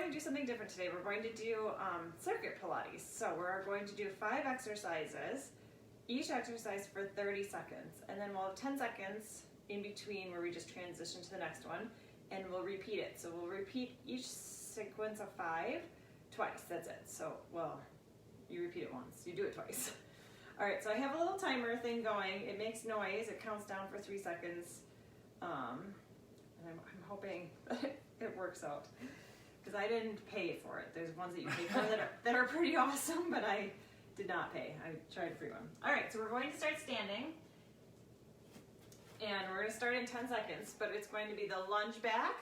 going to do something different today. We're going to do circuit Pilates. So we're going to do 5 exercises, each exercise for 30 seconds. And then we'll have 10 seconds in between where we just transition to the next one, and we'll repeat it. So we'll repeat each sequence of 5 twice, that's it. So, well, you repeat it once, you do it twice. All right, so I have a little timer thing going. It makes noise, it counts down for 3 seconds. And I'm hoping that it works out, because I didn't pay for it. There's ones that you pay for that are pretty awesome, but I did not pay. I tried a free one. All right, so we're going to start standing, and we're going to start in 10 seconds, but it's going to be the lunge back,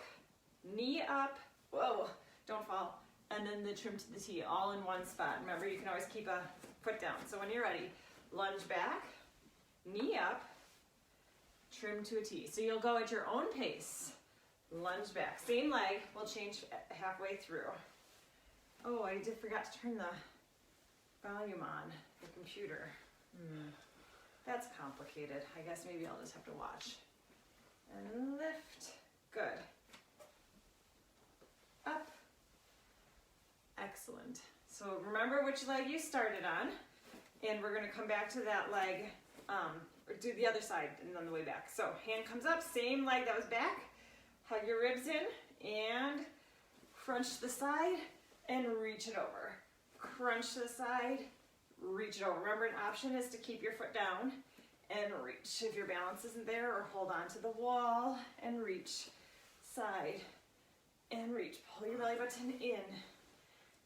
knee up, whoa, don't fall, and then the trim to the T, all in one spot. Remember, you can always keep a foot down. So when you're ready, lunge back, knee up, trim to a T. So you'll go at your own pace. Lunge back. Same leg, we'll change halfway through. Oh, I forgot to turn the volume on the computer. That's complicated. I guess maybe I'll just have to watch. And lift. Good. Up. Excellent. So remember which leg you started on, and we're going to come back to that leg, or do the other side and on the way back. So hand comes up, same leg that was back, hug your ribs in, and crunch to the side, and reach it over. Crunch to the side, reach it over. Remember, an option is to keep your foot down and reach. If your balance isn't there, or hold on to the wall and reach. Side and reach. Pull your belly button in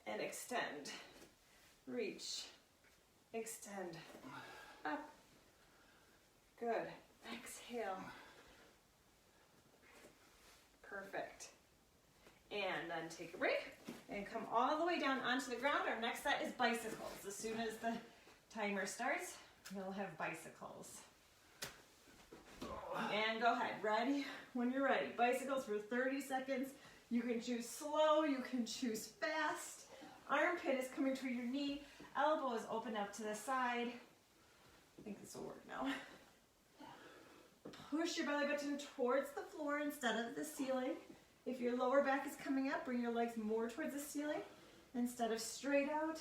and extend. Reach, extend, up. Good. Exhale. Perfect. And then take a break and come all the way down onto the ground. Our next set is bicycles. As soon as the timer starts, we'll have bicycles. And go ahead. Ready? When you're ready. Bicycles for 30 seconds. You can choose slow, you can choose fast. Armpit is coming to your knee. Elbow is open up to the side. I think this will work now. Push your belly button towards the floor instead of the ceiling. If your lower back is coming up, bring your legs more towards the ceiling instead of straight out.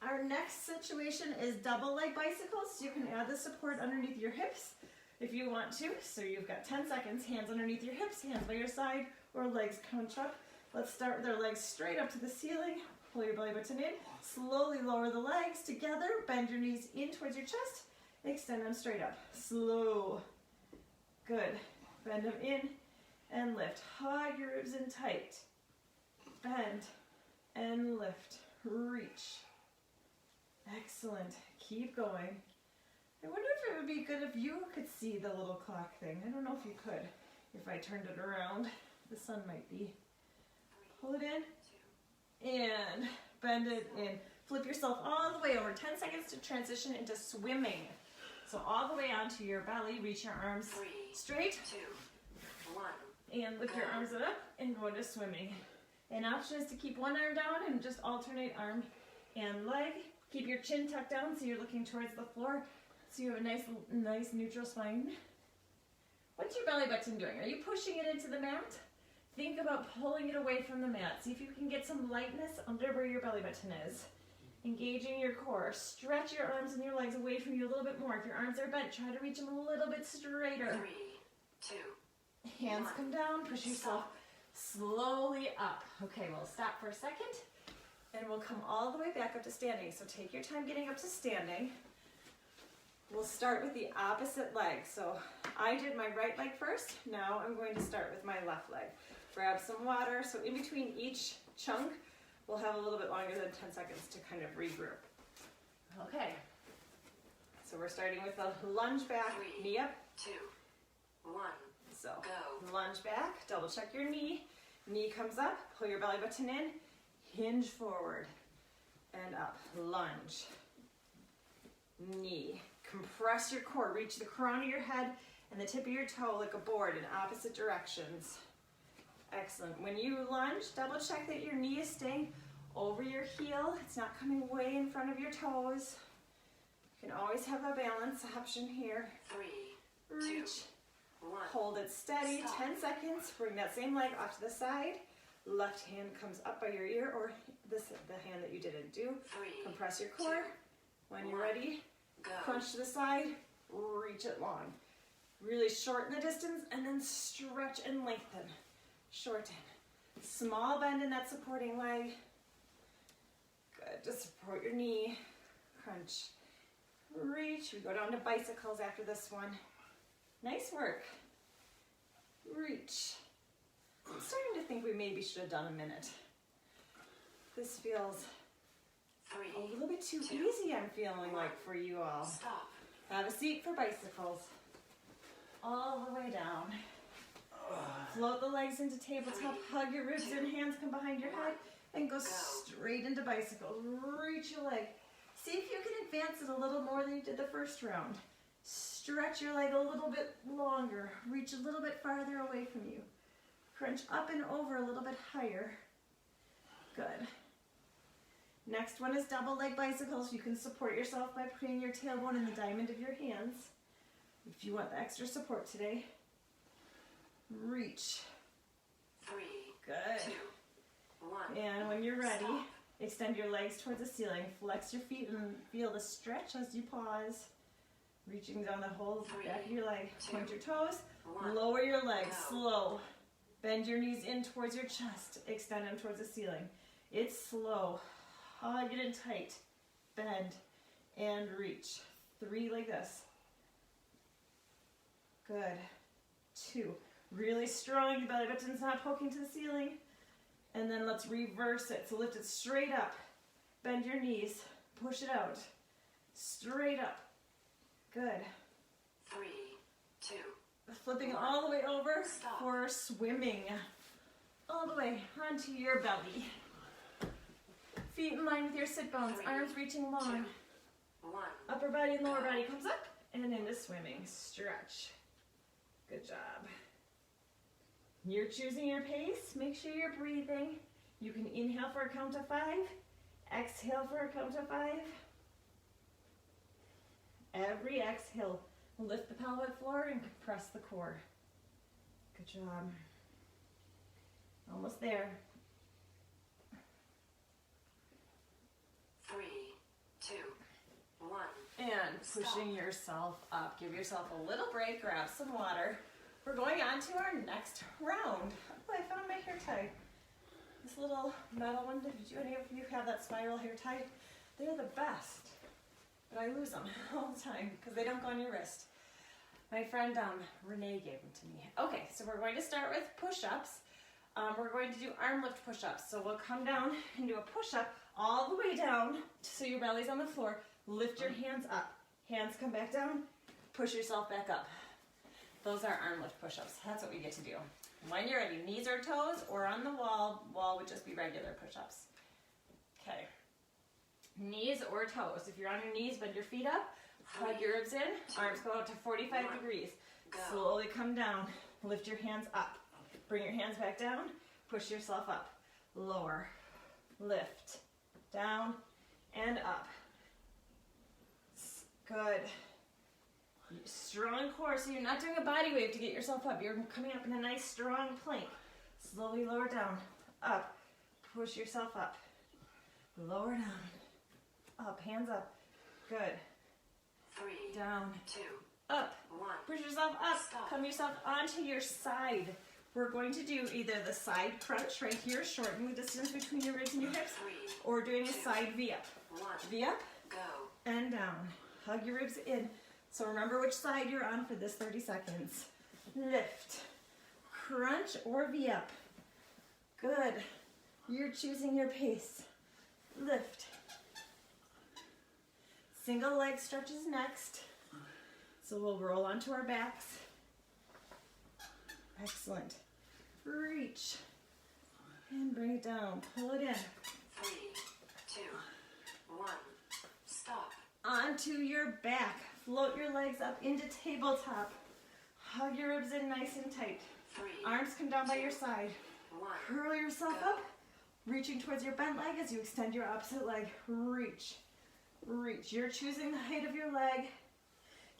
Our next situation is double leg bicycles. You can add the support underneath your hips if you want to. So you've got 10 seconds, hands underneath your hips, hands by your side, or legs crunch up. Let's start with our legs straight up to the ceiling. Pull your belly button in. Slowly lower the legs together. Bend your knees in towards your chest. Extend them straight up. Slow. Good. Bend them in and lift. Hug your ribs in tight. Bend and lift. Reach. Excellent. Keep going. I wonder if it would be good if you could see the little clock thing. I don't know if you could. If I turned it around, the sun might be. Pull it in and bend it in. Flip yourself all the way over. 10 seconds to transition into swimming. So all the way onto your belly, reach your arms straight. 2, 1. And lift your arms up and go into swimming. An option is to keep one arm down and just alternate arm and leg. Keep your chin tucked down so you're looking towards the floor, so you have a nice neutral spine. What's your belly button doing? Are you pushing it into the mat? Think about pulling it away from the mat. See if you can get some lightness under where your belly button is. Engaging your core. Stretch your arms and your legs away from you a little bit more. If your arms are bent, try to reach them a little bit straighter. 3, 2, hands 1. Come down. Push yourself slowly up. Okay, we'll stop for a second, and we'll come all the way back up to standing. So take your time getting up to standing. We'll start with the opposite leg. So I did my right leg first. Now I'm going to start with my left leg. Grab some water. So in between each chunk, we'll have a little bit longer than 10 seconds to kind of regroup. Okay. So we're starting with a lunge back, 3, knee up. 2, 1. So go. Lunge back, double check your knee. Knee comes up, pull your belly button in, hinge forward and up. Lunge. Knee. Compress your core, reach the crown of your head and the tip of your toe like a board in opposite directions. Excellent. When you lunge, double check that your knee is staying over your heel. It's not coming way in front of your toes. You can always have a balance option here. 3, reach, 2, 1. Hold it steady, stop. 10 seconds. Bring that same leg off to the side. Left hand comes up by your ear, or the hand that you didn't do. 3, Compress your core. 2, When you're 1, ready, go. crunch to the side, reach it long. Really shorten the distance and then stretch and lengthen. Shorten. Small bend in that supporting leg. Good, to support your knee. Crunch. Reach. We go down to bicycles after this one. Nice work. Reach. I'm starting to think we maybe should have done a minute. This feels 3, a little bit too 2, easy, I'm feeling like, for you all. stop. Have a seat for bicycles. All the way down. Float the legs into tabletop. Hug your ribs in, hands come behind your head, and go straight into bicycle. Reach your leg. See if you can advance it a little more than you did the first round. Stretch your leg a little bit longer. Reach a little bit farther away from you. Crunch up and over a little bit higher. Good. Next one is double leg bicycles. You can support yourself by putting your tailbone in the diamond of your hands. If you want the extra support today, reach. 3, Good. 2, 1. And when you're ready, Stop. extend your legs towards the ceiling. Flex your feet and feel the stretch as you pause. Reaching down the whole 3, back of your leg. 2, Point your toes. 1. Lower your legs. Go. Slow. Bend your knees in towards your chest. Extend them towards the ceiling. It's slow. Hug it in tight. Bend and reach. 3 like this. Good. 2. Really strong. Your belly button's not poking to the ceiling. And then let's reverse it. So lift it straight up. Bend your knees. Push it out. Straight up. Good. 3, 2. Flipping all the way over Stop. for swimming. All the way onto your belly. Feet in line with your sit bones. 3, Arms reaching long. 2, 1. Upper body and lower body comes up and into swimming. Stretch. Good job. You're choosing your pace. Make sure you're breathing. You can inhale for a count of 5. Exhale for a count of 5. Every exhale, lift the pelvic floor and compress the core. Good job. Almost there. 3, 2, 1. And pushing yourself up. Give yourself a little break. Grab some water. We're going on to our next round. Oh, I found my hair tie. This little metal one. Did any of you have that spiral hair tie? They're the best. But I lose them all the time because they don't go on your wrist. My friend Renee gave them to me. Okay, so we're going to start with push-ups. We're going to do arm lift push-ups. So we'll come down and do a push-up all the way down so your belly's on the floor. Lift your hands up. Hands come back down. Push yourself back up. Those are arm lift push-ups. That's what we get to do. When you're ready, knees or toes or on the wall. Wall would just be regular push-ups. Okay. Knees or toes. If you're on your knees, bend your feet up. Hug your ribs in. Arms go out to 45 degrees. Slowly come down. Lift your hands up. Bring your hands back down. Push yourself up. Lower. Lift. Down and up. Good. Strong core, so you're not doing a body wave to get yourself up. You're coming up in a nice strong plank. Slowly lower down. Up. Push yourself up. Lower down. Up. Hands up. Good. 3, Down. 2, Up. 1. Push yourself up. Stop. Come yourself onto your side. We're going to do either the side crunch right here, shorten the distance between your ribs and your hips, 3, or doing a side V up. 1. V up Go. and down. Hug your ribs in. So remember which side you're on for this 30 seconds. Lift. Crunch or V up. Good. You're choosing your pace. Lift. Single leg stretches next. So we'll roll onto our backs. Excellent. Reach. And bring it down. Pull it in. 3, 2, 1. Stop. Onto your back. Float your legs up into tabletop. Hug your ribs in nice and tight. 3, Arms come down by your side. 1. Curl yourself up, reaching towards your bent leg as you extend your opposite leg. Reach. Reach. You're choosing the height of your leg.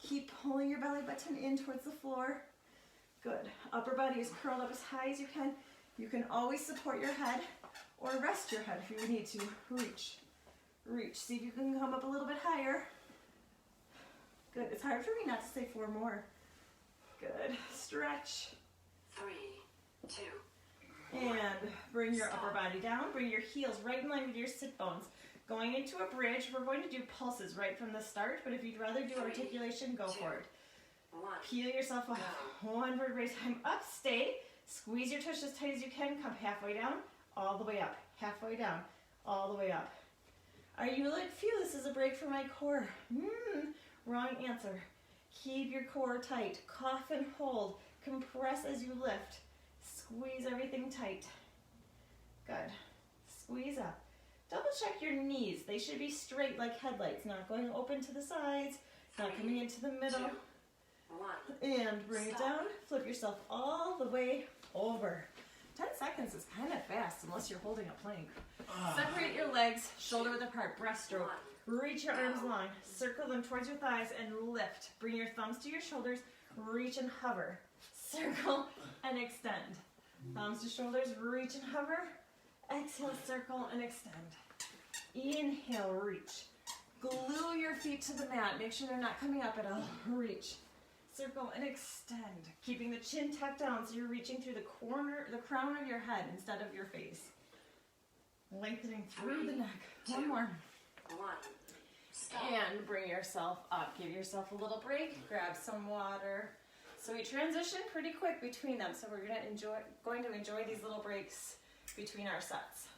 Keep pulling your belly button in towards the floor. Good. Upper body is curled up as high as you can. You can always support your head or rest your head if you need to. Reach, reach. See if you can come up a little bit higher. Good. It's hard for me not to say 4 more. Good. Stretch. 3, 2, And bring your upper body down. Bring your heels right in line with your sit bones. Going into a bridge, we're going to do pulses right from the start, but if you'd rather do articulation, go for it. 1. Peel yourself off. 1 vertebrae time up. Stay. Squeeze your tush as tight as you can. Come halfway down, all the way up. Halfway down, all the way up. Are you like, phew, this is a break for my core? Wrong answer. Keep your core tight. Cough and hold. Compress as you lift. Squeeze everything tight. Good. Squeeze up. Double check your knees. They should be straight like headlights, not going open to the sides, not coming into the middle. 1. And bring it down. Flip yourself all the way over. 10 seconds is kind of fast unless you're holding a plank. Separate your legs, shoulder width apart, breaststroke. Reach your arms long. Circle them towards your thighs and lift. Bring your thumbs to your shoulders. Reach and hover. Circle and extend. Thumbs to shoulders, reach and hover. Exhale, circle and extend. Inhale, reach. Glue your feet to the mat. Make sure they're not coming up at all. Reach. Circle and extend. Keeping the chin tucked down so you're reaching through the crown of your head instead of your face. Lengthening through the neck. 1 more. 1. Stop. And bring yourself up. Give yourself a little break. Grab some water. So we transition pretty quick between them. So we're going to enjoy these little breaks between our sets.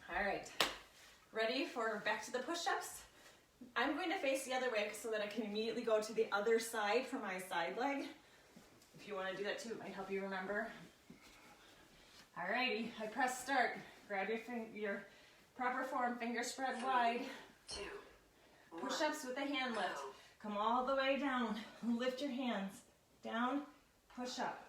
All right. Ready for back to the push-ups? I'm going to face the other way so that I can immediately go to the other side for my side leg. If you want to do that too, it might help you remember. Alrighty, I press start. Grab your proper form, fingers spread wide. 2, 1. Push-ups with a hand lift. Come all the way down. Lift your hands. Down, push up.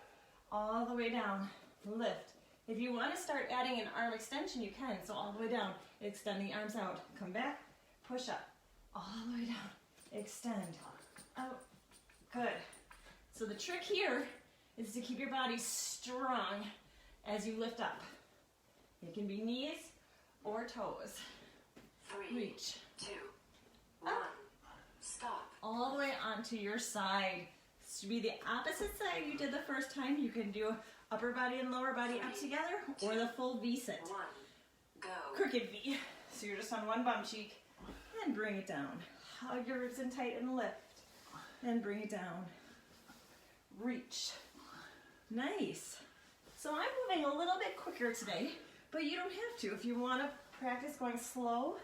All the way down, lift. If you want to start adding an arm extension, you can. So all the way down, extend the arms out. Come back, push up. All the way down, extend, out, good. So the trick here is to keep your body strong as you lift up. It can be knees or toes. 3, Reach. 2, 1. Stop. All the way onto your side. This should be the opposite side you did the first time. You can do upper body and lower body up together or the full V sit. 1. Go. Crooked V. So you're just on one bum cheek. And bring it down. Hug your ribs in tight and lift. And bring it down. Reach. Nice. So I'm moving a little bit quicker today, but you don't have to. If you want to practice going slow,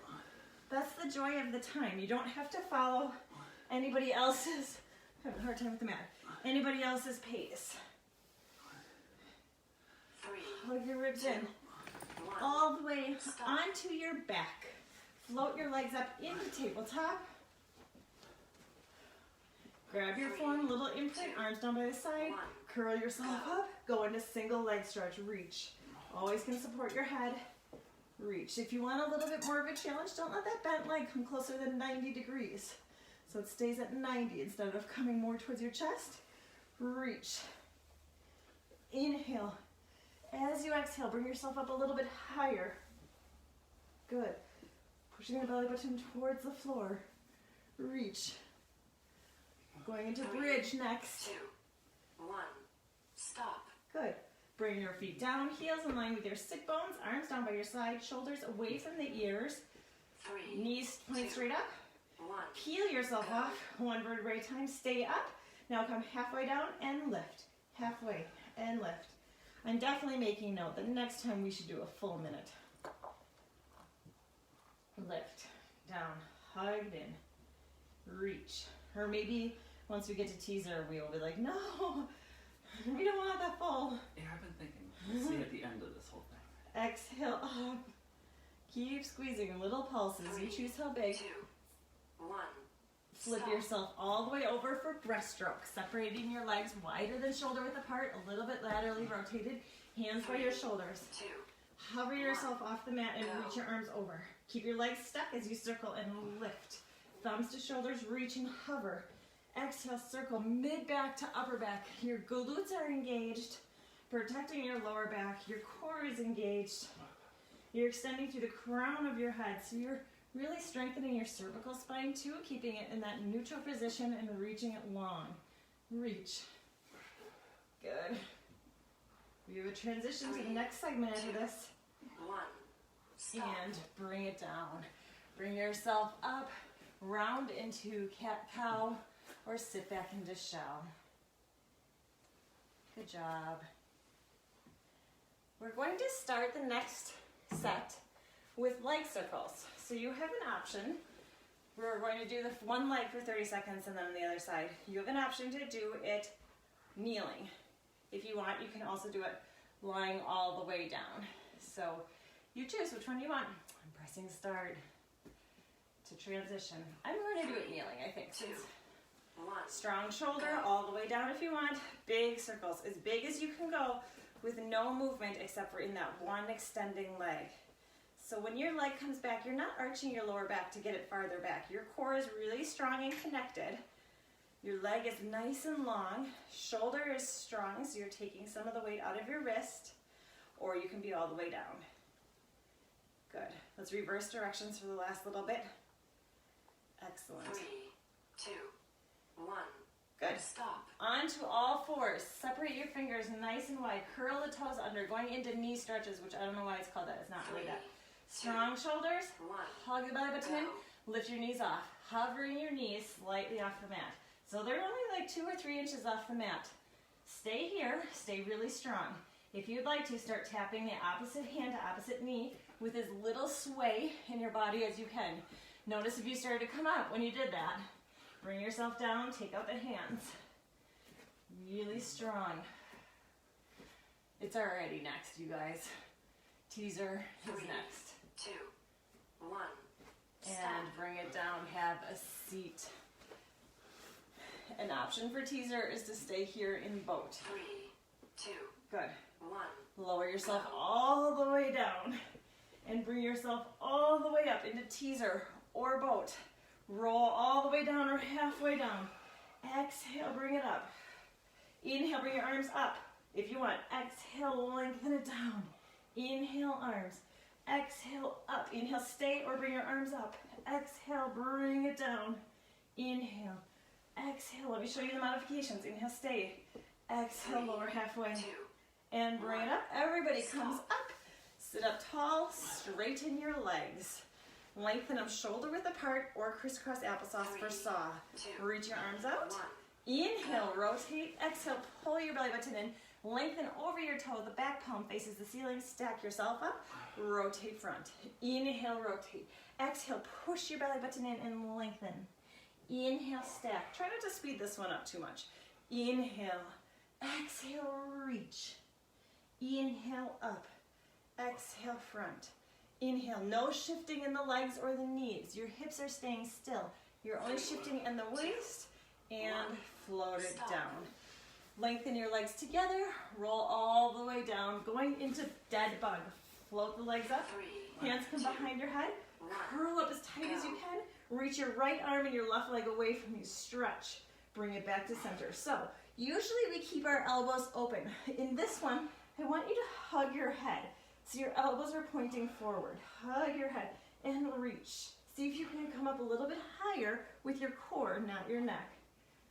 that's the joy of the time. You don't have to follow anybody else's, I'm having a hard time with the mat, anybody else's pace. 3, Hug your ribs 2, in. 1. All the way Stop. onto your back. Float your legs up into tabletop. Grab your form, little imprint, arms down by the side. Curl yourself up. Go into single leg stretch. Reach. Always can support your head. Reach. If you want a little bit more of a challenge, don't let that bent leg come closer than 90 degrees. So it stays at 90 instead of coming more towards your chest. Reach. Inhale. As you exhale, bring yourself up a little bit higher. Good. Pushing the belly button towards the floor. Reach. Going into bridge next. 2, 1. Stop. Good. Bring your feet down, heels in line with your sit bones, arms down by your side, shoulders away from the ears, 3, knees point straight up. 1. Peel yourself off, 1 vertebrae at a time, stay up. Now come halfway down and lift. Halfway and lift. I'm definitely making note that next time we should do a full minute. Lift, down, hugged in, reach. Or maybe once we get to teaser, we will be like, no, we don't want that full. Yeah, I've been thinking, let's see at the end of this whole thing. Exhale up. Keep squeezing, little pulses. You choose how big. 2, 1. Flip Stop. yourself all the way over for breaststroke. Separating your legs wider than shoulder width apart, a little bit laterally rotated. Hands by your shoulders. 2, Hover yourself off the mat and Go. reach your arms over. Keep your legs stuck as you circle and lift. Thumbs to shoulders, reach and hover. Exhale, circle mid back to upper back. Your glutes are engaged. protecting your lower back. Your core is engaged. You're extending through the crown of your head, so you're really strengthening your cervical spine too, keeping it in that neutral position and reaching it long. Reach. Good. We have a transition to the next segment of this. 1. Stop. And bring it down. Bring yourself up, round into cat-cow, or sit back into shell. Good job. We're going to start the next set with leg circles. So you have an option. We're going to do the one leg for 30 seconds and then on the other side. You have an option to do it kneeling. If you want, you can also do it lying all the way down. So you choose which one you want. I'm pressing start to transition. I'm going to do it kneeling, I think. 2. 1. Strong shoulder all the way down if you want. Big circles, as big as you can go with no movement except for in that one extending leg. So when your leg comes back, you're not arching your lower back to get it farther back. Your core is really strong and connected. Your leg is nice and long. Shoulder is strong, so you're taking some of the weight out of your wrist, or you can be all the way down. Good. Let's reverse directions for the last little bit. Excellent. 3, 2, 1. Good. Stop. Onto all fours. Separate your fingers nice and wide. Curl the toes under, going into knee stretches, which I don't know why it's called that. It's not really that. Strong shoulders. 1. Hug the belly button in. Lift your knees off. Hovering your knees slightly off the mat. So they're only like 2 or 3 inches off the mat. Stay here. Stay really strong. If you'd like to, start tapping the opposite hand to opposite knee with as little sway in your body as you can. Notice if you started to come up when you did that. Bring yourself down, take out the hands. Really strong. It's already next, you guys. Teaser is 3, next. 2, 1. And Stop. bring it down, have a seat. An option for teaser is to stay here in boat. 3, 2, Good. 1. Lower yourself all the way down and bring yourself all the way up into teaser or boat. Roll all the way down or halfway down. Exhale, bring it up. Inhale, bring your arms up if you want. Exhale, lengthen it down. Inhale, arms. Exhale, up. Inhale, stay or bring your arms up. Exhale, bring it down. Inhale. Exhale. Let me show you the modifications. Inhale, stay. Exhale, lower halfway. 2. And bring it up. Everybody comes up. Sit up tall. Straighten your legs. Lengthen them shoulder width apart or crisscross applesauce for saw. 2, Reach your arms out. 1. Inhale, rotate. Exhale, pull your belly button in. Lengthen over your toe. The back palm faces the ceiling. Stack yourself up. Rotate front. Inhale, rotate. Exhale, push your belly button in and lengthen. Inhale, stack. Try not to speed this one up too much. Inhale. Exhale, reach. Inhale, up. Exhale, front. Inhale, no shifting in the legs or the knees. Your hips are staying still. You're only shifting in the waist and float it down. Lengthen your legs together. Roll all the way down, going into dead bug. Float the legs up. 3, Hands come behind your head. 1. Curl up as tight as you can. Reach your right arm and your left leg away from you. Stretch. Bring it back to center. So, usually we keep our elbows open. In this one, I want you to hug your head. So your elbows are pointing forward. Hug your head and reach. See if you can come up a little bit higher with your core, not your neck.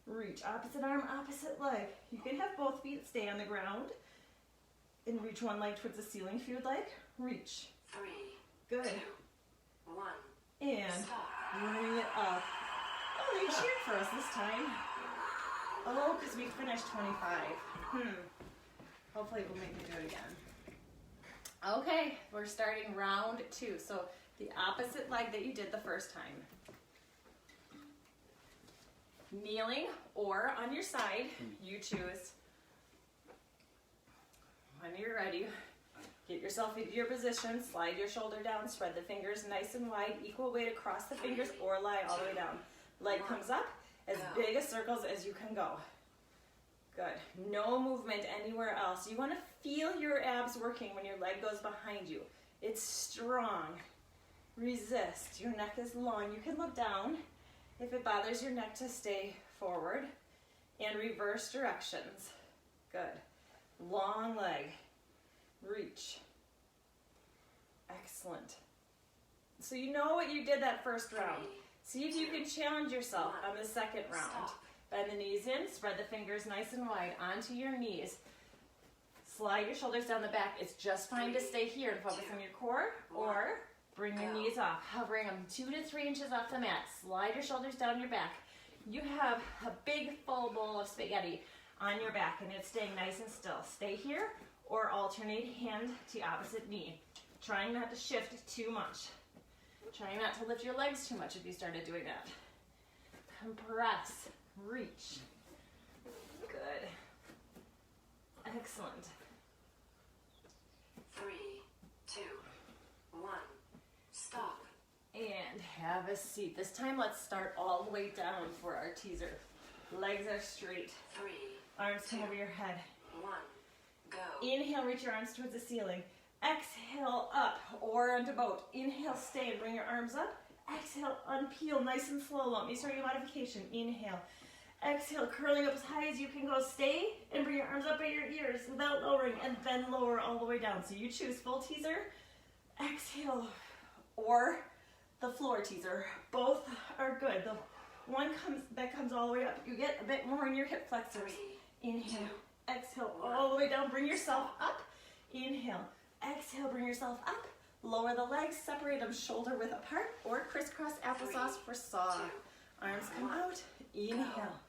Reach. Opposite arm, opposite leg. You can have both feet stay on the ground. And reach one leg towards the ceiling if you would like. Reach. 3, Good. 2, 1. And Stop. bring it up. Oh, they cheered for us this time. Oh, because we finished 25. Hopefully we'll make me do it again. Okay, we're starting round 2. So the opposite leg that you did the first time. Kneeling or on your side, you choose. When you're ready, get yourself into your position, slide your shoulder down, spread the fingers nice and wide, equal weight across the fingers or lie all the way down. Leg comes up, as big as circles as you can go. Good. No movement anywhere else. You want to feel your abs working when your leg goes behind you. It's strong. Resist. Your neck is long. You can look down if it bothers your neck to stay forward. And reverse directions. Good. long leg, reach. Excellent. So you know what you did that first round. See if you can challenge yourself on the second round. Bend the knees in, spread the fingers nice and wide onto your knees. Slide your shoulders down the back. It's just fine to stay here and focus on your core, or bring your knees off, hovering them 2 to 3 inches off the mat. Slide your shoulders down your back. You have a big full bowl of spaghetti on your back and it's staying nice and still. Stay here or alternate hand to opposite knee. Trying not to shift too much. Trying not to lift your legs too much if you started doing that. Compress, reach. Good. Excellent. 3, 2, 1. Stop. And have a seat. This time let's start all the way down for our teaser. Legs are straight. 3, Arms come over your head. 1. Go. Inhale, reach your arms towards the ceiling. Exhale, up or onto boat. Inhale, stay and bring your arms up. Exhale, unpeel, nice and slow. Let me start your modification. Inhale. Exhale, curling up as high as you can go. Stay and bring your arms up by your ears without lowering, and then lower all the way down. So you choose full teaser, exhale, or the floor teaser. Both are good. The one that comes all the way up, you get a bit more in your hip flexors. Inhale, exhale, all the way down. Bring yourself up. Inhale, exhale, bring yourself up. Lower the legs, separate them shoulder width apart, or crisscross applesauce for saw. Arms come out. Inhale.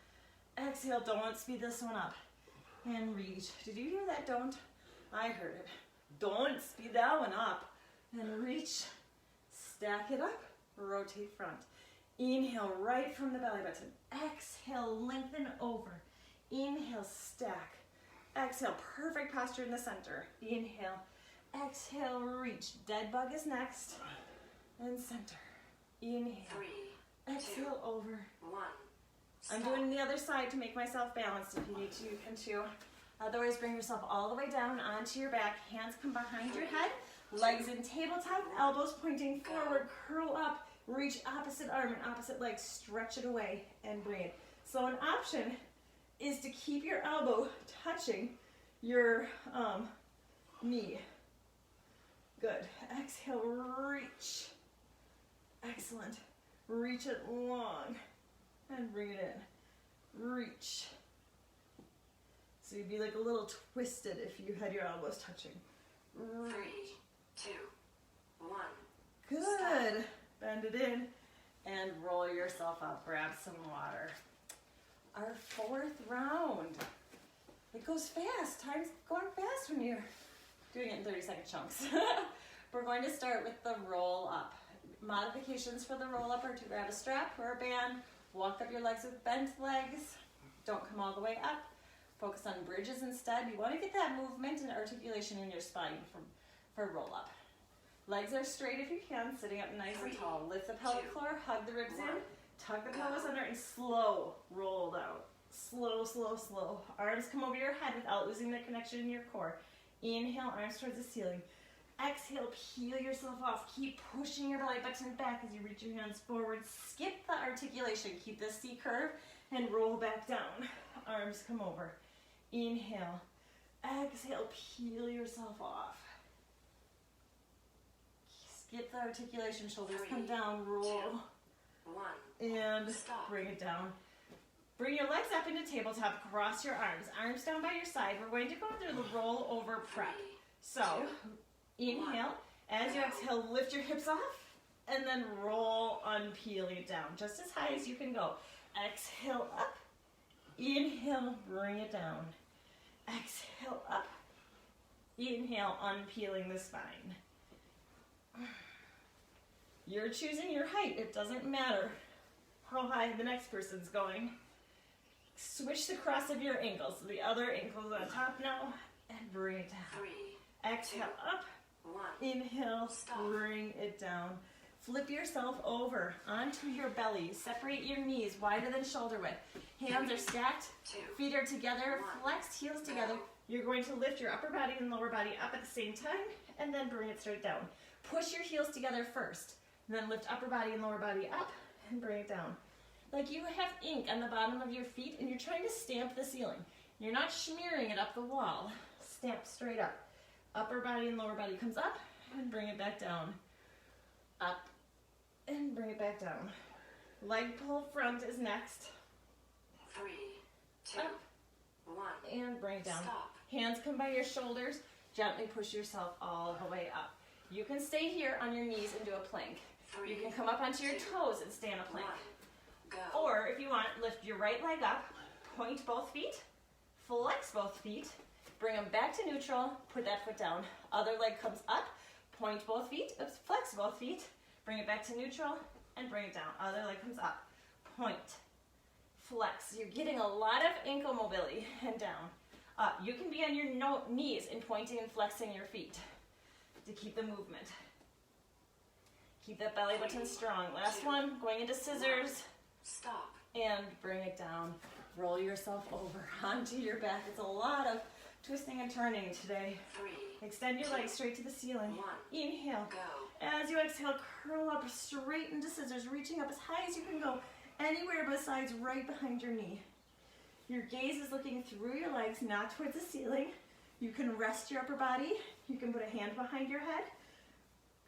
Exhale, don't speed this one up. And reach. Did you hear that? Don't? I heard it. Don't speed that one up. And reach. Stack it up. Rotate front. Inhale, right from the belly button. Exhale, lengthen over. Inhale, stack. Exhale, perfect posture in the center. Inhale. Exhale, reach. Dead bug is next. And center. Inhale. 3, Exhale, over. 1. I'm doing the other side to make myself balanced. If you need to, you can too. Otherwise, bring yourself all the way down onto your back. Hands come behind your head. Legs in tabletop. Elbows pointing forward. Curl up. Reach opposite arm and opposite leg. Stretch it away and bring it. So an option is to keep your elbow touching your knee. Good. Exhale, reach. Excellent. Reach it long. And bring it in. Reach. So you'd be like a little twisted if you had your elbows touching. 3, 2, 1. Good. Bend it in and roll yourself up. Grab some water. Our fourth round. It goes fast. Time's going fast when you're doing it in 30-second chunks. We're going to start with the roll up. Modifications for the roll up are to grab a strap or a band. Walk up your legs with bent legs. Don't come all the way up. Focus on bridges instead. You want to get that movement and articulation in your spine for roll up. Legs are straight if you can, sitting up nice and tall. Lift the pelvic floor, hug the ribs in, tuck the pelvis under, and slow roll out. Slow, slow, slow. Arms come over your head without losing the connection in your core. Inhale, arms towards the ceiling. Exhale, peel yourself off. Keep pushing your belly button back as you reach your hands forward. Skip the articulation. Keep the C curve and roll back down. Arms come over. Inhale. Exhale, peel yourself off. Skip the articulation. Shoulders come down. Roll. 1. And bring it down. Bring your legs up into tabletop. Cross your arms. Arms down by your side. We're going to go through the roll over prep. So, inhale. As you exhale, lift your hips off. And then roll, unpeeling it down. Just as high as you can go. Exhale up. Inhale, bring it down. Exhale up. Inhale, unpeeling the spine. You're choosing your height. It doesn't matter how high the next person's going. Switch the cross of your ankles. The other ankle's on top now. And bring it down. 3. Exhale up. 1. Inhale, bring it down. Flip yourself over onto your belly. Separate your knees wider than shoulder width. Hands are stacked. 2. Feet are together. Flexed heels together. You're going to lift your upper body and lower body up at the same time and then bring it straight down. Push your heels together first. And then lift upper body and lower body up and bring it down. Like you have ink on the bottom of your feet and you're trying to stamp the ceiling. You're not smearing it up the wall. stamp straight up. Upper body and lower body comes up and bring it back down. Up and bring it back down. Leg pull front is next. 3, 2, Up 1. and bring it down. Stop. Hands come by your shoulders. Gently push yourself all the way up. You can stay here on your knees and do a plank. 3, You can come up onto your toes and stay in a 1. plank. Go. Or if you want, lift your right leg up, point both feet, flex both feet, bring them back to neutral, put that foot down. Other leg comes up, point both feet, oops, flex both feet, bring it back to neutral, and bring it down. Other leg comes up, point, flex. You're getting a lot of ankle mobility, and down. Up. You can be on your knees and pointing and flexing your feet to keep the movement. Keep that belly button strong. Last one, going into scissors. Stop. And bring it down. Roll yourself over onto your back. It's a lot of twisting and turning today. 3, Extend your legs straight to the ceiling. 1. Inhale. Go. As you exhale, curl up straight into scissors, reaching up as high as you can go, anywhere besides right behind your knee. Your gaze is looking through your legs, not towards the ceiling. You can rest your upper body. You can put a hand behind your head.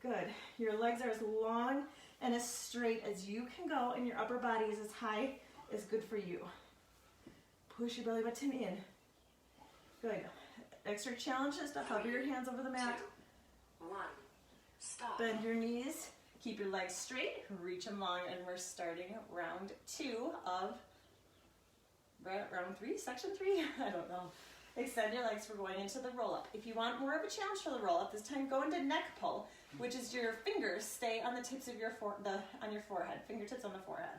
Good. Your legs are as long and as straight as you can go, and your upper body is as high as good for you. Push your belly button in. Good. Extra challenge is to hover your hands over the mat. 2, 1. Stop. Bend your knees. Keep your legs straight. Reach them long, and we're starting round 2 of round 3, section 3. I don't know. Extend your legs. We're going into the roll-up. If you want more of a challenge for the roll-up, this time go into neck pull, which is your fingers stay on the tips of your on your forehead. Fingertips on the forehead.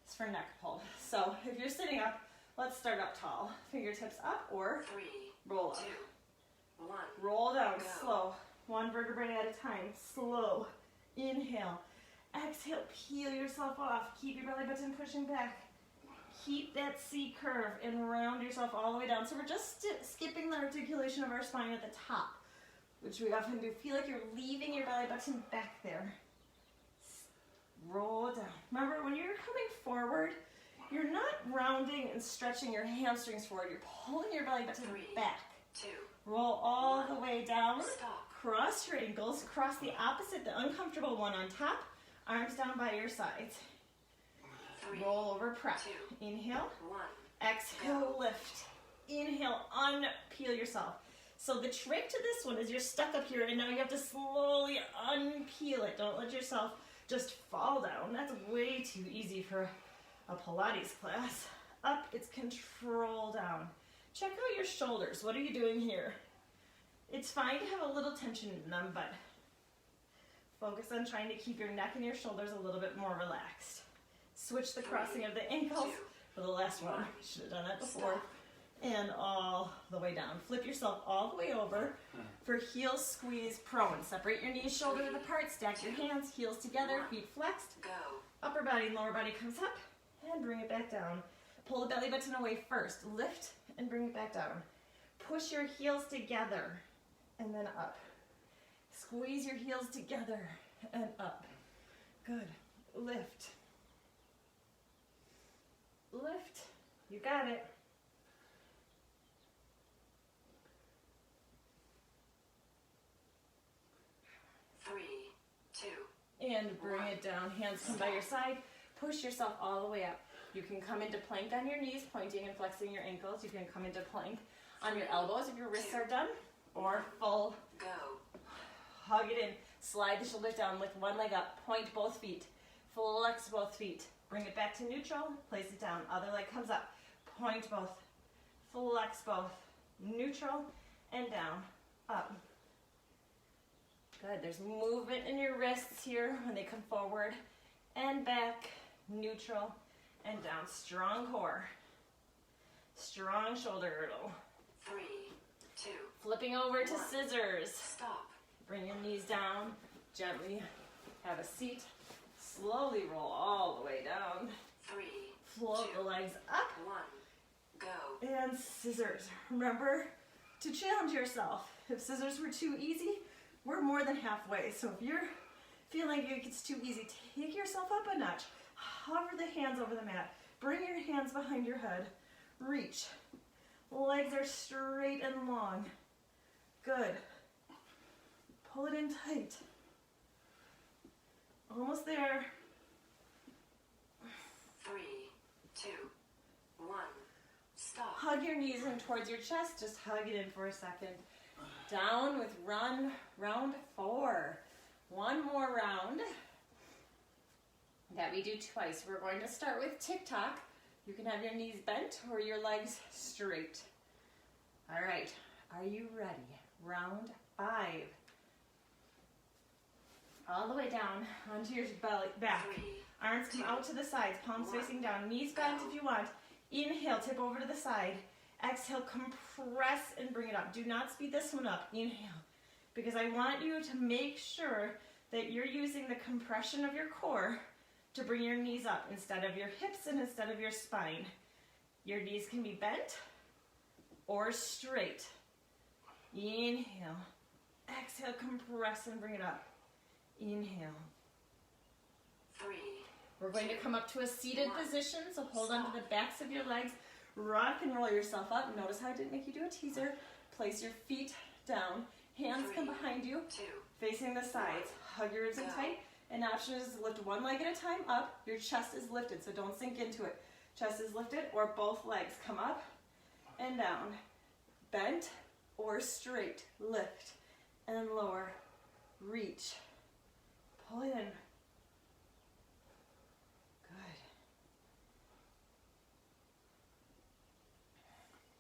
It's for neck pull. So if you're sitting up, let's start up tall. Fingertips up or 3, roll up. 2, 1. Roll down, Go. slow. One vertebrae at a time, slow. Inhale. Exhale, peel yourself off. Keep your belly button pushing back. Keep that C curve and round yourself all the way down. So we're just skipping the articulation of our spine at the top, which we often do. Feel like you're leaving your belly button back there. Roll down. Remember, when you're coming forward, you're not rounding and stretching your hamstrings forward. You're pulling your belly button 3, back. 2. Roll all the way down. Stop. Cross your ankles. Cross the opposite, the uncomfortable one on top. Arms down by your sides. 3, Roll over, press. 2, Inhale. 1. Exhale, lift. Inhale, unpeel yourself. So the trick to this one is you're stuck up here, and now you have to slowly unpeel it. Don't let yourself just fall down. That's way too easy for a Pilates class. Up, it's control down. Check out your shoulders. What are you doing here? It's fine to have a little tension in them, but focus on trying to keep your neck and your shoulders a little bit more relaxed. Switch the crossing of the ankles for the last one. Should have done that before. And all the way down. Flip yourself all the way over for heel squeeze prone. Separate your knees shoulder width apart. Stack your hands, heels together, feet flexed. Go. Upper body and lower body comes up and bring it back down. Pull the belly button away first. Lift and bring it back down. Push your heels together and then up. Squeeze your heels together and up. Good. Lift. Lift. You got it. And bring it down. Hands come by your side. Push yourself all the way up. You can come into plank on your knees, pointing and flexing your ankles. You can come into plank on your elbows if your wrists are done, or full. Go. Hug it in. Slide the shoulders down. Lift one leg up. Point both feet. Flex both feet. Bring it back to neutral. Place it down. Other leg comes up. Point both. Flex both. Neutral and down. Up. Good. There's movement in your wrists here when they come forward and back. Neutral and down. Strong core. Strong shoulder girdle. 3, 2. Flipping over to 1. scissors. Stop. Bring your knees down. Gently have a seat. Slowly roll all the way down. 3, Float 2, the legs up. 1. Go. And scissors. Remember to challenge yourself. If scissors were too easy, we're more than halfway. So if you're feeling like it's too easy, take yourself up a notch. Hover the hands over the mat. Bring your hands behind your head. Reach. Legs are straight and long. Good. Pull it in tight. Almost there. 3, 2, 1. Stop. Hug your knees in towards your chest. Just hug it in for a second. Down with round 4. One more round that we do twice. We're going to start with tick-tock. You can have your knees bent or your legs straight. All right, are you ready? Round 5. All the way down onto your belly, back. 3, Arms come out to the sides, palms facing down, knees bent if you want. Inhale, tip over to the side. Exhale, compress and bring it up. Do not speed this one up. Inhale, because I want you to make sure that you're using the compression of your core to bring your knees up instead of your hips and instead of your spine. Your knees can be bent or straight. Inhale, exhale, compress and bring it up. Inhale. 3. We're going to come up to a seated position, so hold on to the backs of your legs. Rock and roll yourself up. Notice how I didn't make you do a teaser. Place your feet down. Hands come behind you, 2, facing the sides. Hug your ribs in tight. An option is to lift one leg at a time up. Your chest is lifted, so don't sink into it. Chest is lifted, or both legs come up and down. Bent or straight. Lift and lower. Reach. Pull in. Good.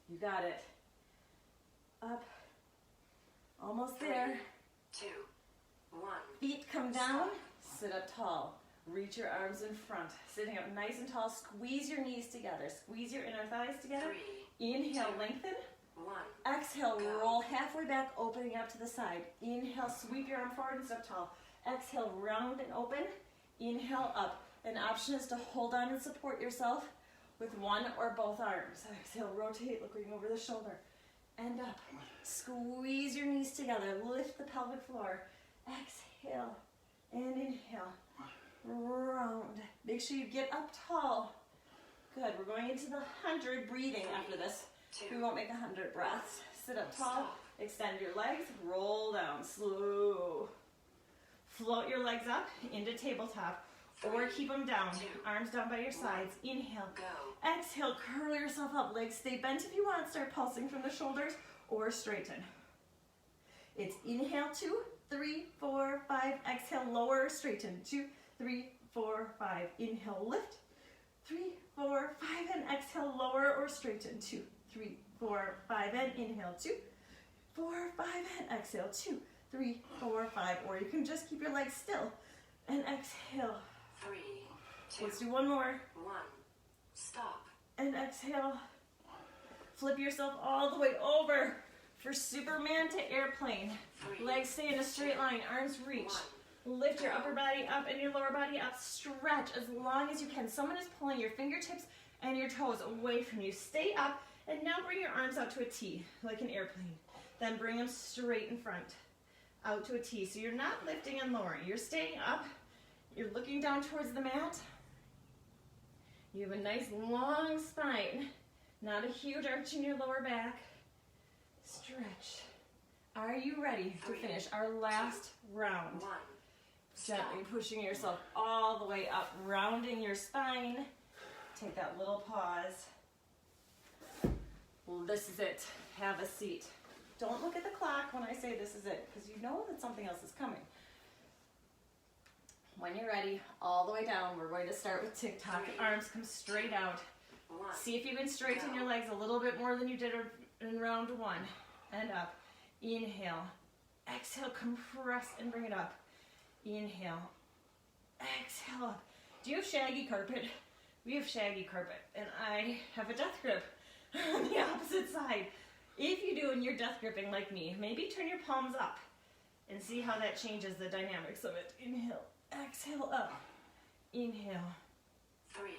You got it. Up. Almost there. 2, 1. Feet come down. Sit up tall. Reach your arms in front. Sitting up nice and tall. Squeeze your knees together. Squeeze your inner thighs together. 3, Inhale, 2, lengthen. 1. Exhale, roll halfway back, opening up to the side. Inhale, sweep your arm forward and sit up tall. Exhale, round and open. Inhale, up. An option is to hold on and support yourself with one or both arms. Exhale, rotate, looking over the shoulder. And up. Squeeze your knees together. Lift the pelvic floor. Exhale and inhale. Round. Make sure you get up tall. Good. We're going into the 100 breathing after this. 2, We won't make 100 breaths. Sit up tall. Extend your legs. Roll down. Slow. Float your legs up into tabletop. Or keep them down. Arms down by your sides. Inhale. Go. Exhale. Curl yourself up. Legs stay bent if you want. Start pulsing from the shoulders or straighten. It's inhale, 2, 3, 4, 5. Exhale, lower, straighten. 2, 3, 4, 5. Inhale, lift. 3, 4, 5. And exhale, lower or straighten. 2, 3, 4, 5. And inhale, 2, 4, 5. And exhale, 2, 3, 4, 5. Or you can just keep your legs still and exhale. 3, 2, Let's do one more. 1. Stop. And exhale. Flip yourself all the way over for Superman to airplane. 3, Legs stay in a straight line. Arms reach. 1. Lift your upper body up and your lower body up. Stretch as long as you can. Someone is pulling your fingertips and your toes away from you. Stay up and now bring your arms out to a T, like an airplane. Then bring them straight in front, out to a T. So you're not lifting and lowering. You're staying up. You're looking down towards the mat. You have a nice long spine. Not a huge arch in your lower back. Stretch. Are you ready to finish our last round? 1. Gently pushing yourself all the way up, rounding your spine. Take that little pause. Well, this is it. Have a seat. Don't look at the clock when I say this is it, because you know that something else is coming. When you're ready, all the way down, we're going to start with tick-tock. Arms come straight out. 1. See if you can straighten your legs a little bit more than you did in round 1. And up. Inhale. Exhale, compress and bring it up. Inhale. Exhale up. Do you have shaggy carpet? We have shaggy carpet, and I have a death grip on the opposite side. If you do and you're death gripping like me, maybe turn your palms up and see how that changes the dynamics of it. Inhale. Exhale up. Inhale. 3,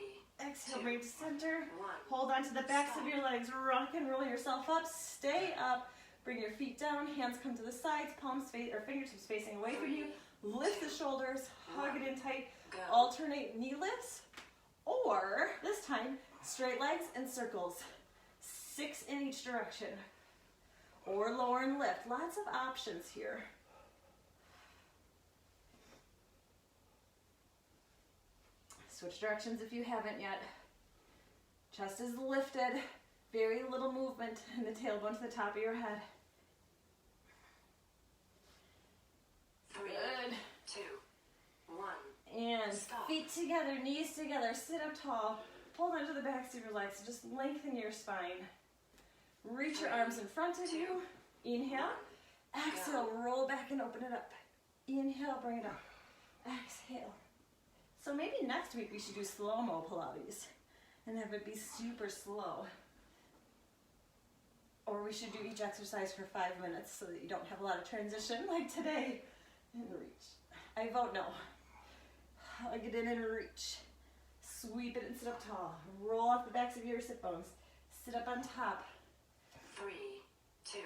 Exhale, 2, bring to center. 1. Hold on to the backs of your legs. Rock and roll yourself up. Stay up. Bring your feet down. Hands come to the sides. Palms face or fingertips facing away from you. Lift the shoulders. Hug it in tight. Go. Alternate knee lifts. Or, this time, straight legs and circles. 6 in each direction. or lower and lift. Lots of options here. Switch directions if you haven't yet. Chest is lifted. Very little movement in the tailbone to the top of your head. 3, Good. 2, 1. And Stop. feet together, knees together, sit up tall. Hold onto the backs of your legs. Just lengthen your spine. Reach your arms in front of you. Inhale. Exhale, roll back and open it up. Inhale, bring it up. Exhale. So maybe next week we should do slow-mo Pilates and have it be super slow. Or we should do each exercise for 5 minutes so that you don't have a lot of transition like today. And reach. I vote no. Hug it in and reach. Sweep it and sit up tall. Roll off the backs of your sit bones. Sit up on top. 3, 2.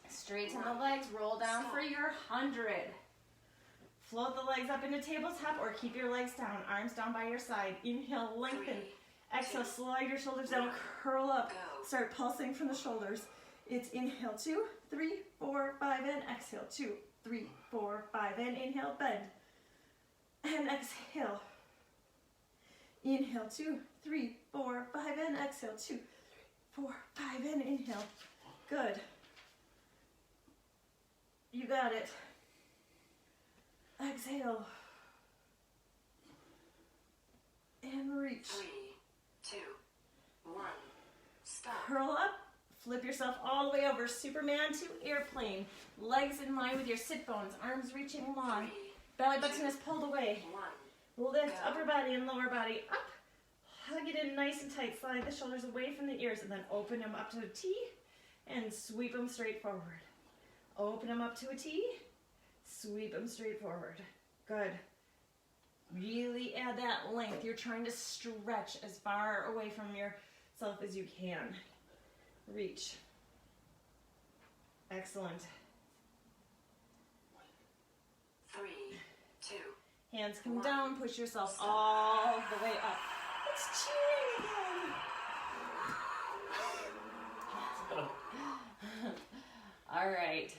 Straighten the legs. Roll down for your 100. Float the legs up into tabletop or keep your legs down. Arms down by your side. Inhale, lengthen. Exhale, slide your shoulders down. Curl up. Start pulsing from the shoulders. It's inhale, 2, 3, 4, 5, and exhale, 2, 3, 4, 5, and inhale, bend. And exhale. Inhale, 2, 3, 4, 5, and exhale, 2, 3, 4, 5, and inhale. Good. You got it. Exhale. And reach. 3, 2, 1. Stop. Curl up. Flip yourself all the way over. Superman to airplane. Legs in line with your sit bones. Arms reaching long. 3, Belly button is pulled away. 1. Lift upper body and lower body up. Hug it in nice and tight. Slide the shoulders away from the ears and then open them up to a T and sweep them straight forward. Open them up to a T. Sweep them straight forward. Good. Really add that length. You're trying to stretch as far away from yourself as you can. Reach. Excellent. 3, 2. Hands come down. Push yourself all the way up. It's cheering again. All right.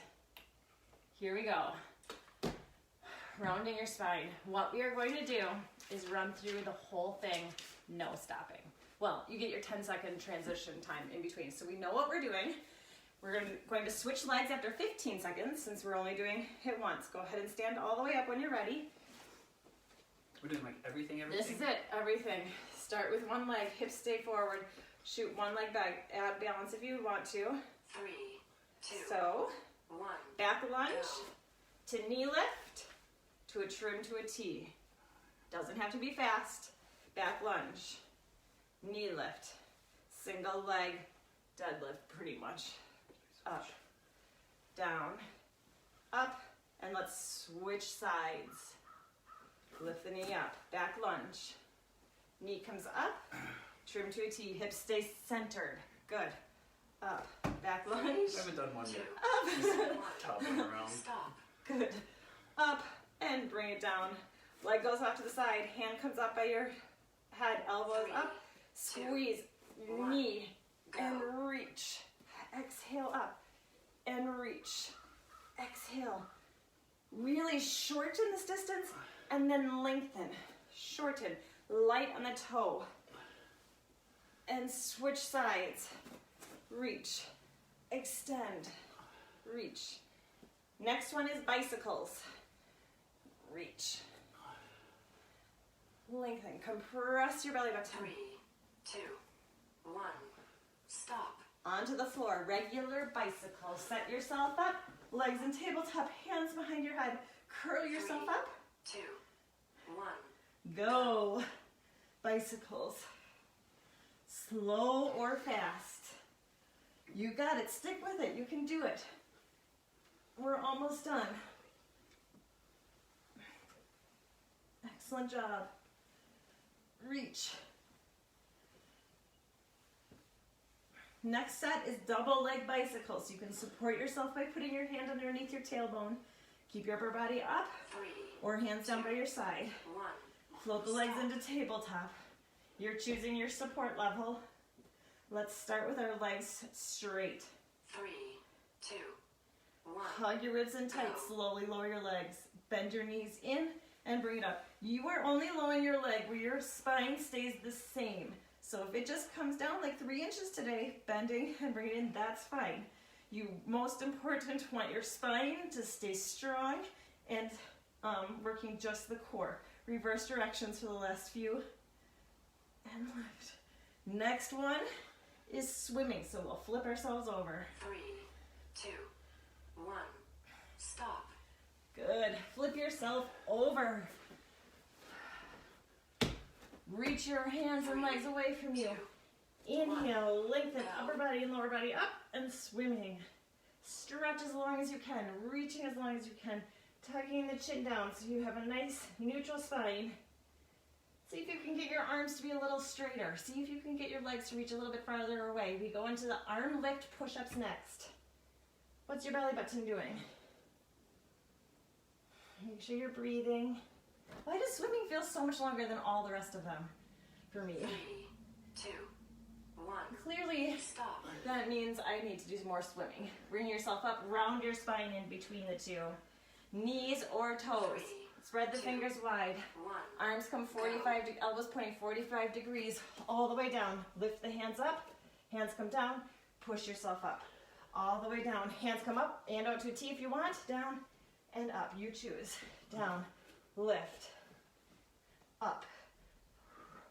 Here we go. Rounding your spine. What we are going to do is run through the whole thing, no stopping. Well, you get your 10-second transition time in between, so we know what we're doing. We're going to switch legs after 15 seconds since we're only doing it once. Go ahead and stand all the way up when you're ready. We're doing like everything? This is it, everything. Start with one leg, hips stay forward. Shoot one leg back. Add balance if you want to. 3, 2. So, 1. back lunge to knee lift to a trim to a T. Doesn't have to be fast. Back lunge, knee lift, single leg deadlift pretty much. Up, down, up, and let's switch sides. Lift the knee up, back lunge. Knee comes up, trim to a T, hips stay centered. Good. Up, back lunge. I haven't done one yet. Up. Toppling around. Stop. Good. Up and bring it down. Leg goes off to the side. Hand comes up by your head. Elbows 3, up. Squeeze. 1. Knee. Go. And reach. Exhale up. And reach. Exhale. Really shorten this distance and then lengthen. Shorten. Light on the toe. And switch sides. Reach. Extend. Reach. Next one is bicycles. Reach. Lengthen. Compress your belly button. 3, 2, 1. Stop. Onto the floor. Regular bicycle. Set yourself up. Legs in tabletop. Hands behind your head. Curl yourself 3, up. 2, 1. Go. Bicycles. Slow or fast. You got it. Stick with it. You can do it. We're almost done. Excellent job. Reach. Next set is double leg bicycles. You can support yourself by putting your hand underneath your tailbone. Keep your upper body up 3, or hands down by your side. 1. Float the legs into tabletop. You're choosing your support level. Let's start with our legs straight. 3, 2, 1. Hug your ribs in tight. Slowly lower your legs. Bend your knees in and bring it up. You are only lowering your leg where your spine stays the same. So if it just comes down like 3 inches today, bending and bring it in, that's fine. You, most important, want your spine to stay strong and working just the core. Reverse directions for the last few. And lift. Next one is swimming. So we'll flip ourselves over. 3, 2, 1. Stop. Good. Flip yourself over. Reach your hands and legs away from you. Inhale, lengthen upper body and lower body up and swimming. Stretch as long as you can, reaching as long as you can, tucking the chin down so you have a nice neutral spine. See if you can get your arms to be a little straighter. See if you can get your legs to reach a little bit farther away. We go into the arm lift push-ups next. What's your belly button doing? Make sure you're breathing. Why does swimming feel so much longer than all the rest of them for me? 3, 2, 1. Clearly, Stop. that means I need to do some more swimming. Bring yourself up, round your spine in between the two. Knees or toes. 3, Spread the 2, fingers wide. 1. Arms come 45, elbows pointing 45 degrees all the way down. Lift the hands up, hands come down, push yourself up. All the way down, hands come up and out to a T if you want, down and up. You choose. Down, lift, up.